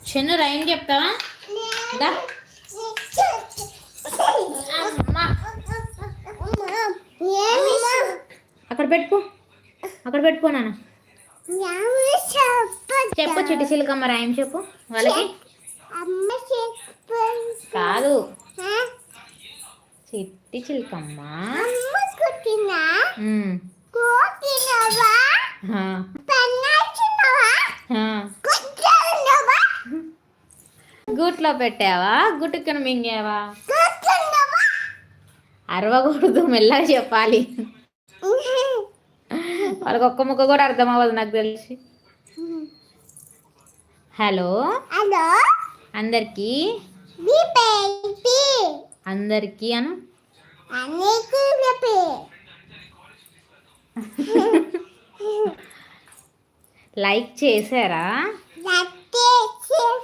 చిన్న రైన్ చెప్తావా? అక్కడ పెట్టుకో, అక్కడ పెట్టుకో నాన్న. చెప్పు చిట్టి చిలకమ్మ రాయం చెప్పు వాళ్ళకి. కాదు, చిట్టి చిలకమ్మ. గూట్లో పెట్టావా, గుట్టుకుని మింగావా? అరవకూడదు, మెల్లగా చెప్పాలి. వాళ్ళకి ఒక్క ముక్క కూడా అర్థం అవ్వదు నాకు తెలిసి. హలో హలో అందరికీ, అందరికీ అను. లైక్ చేశారా?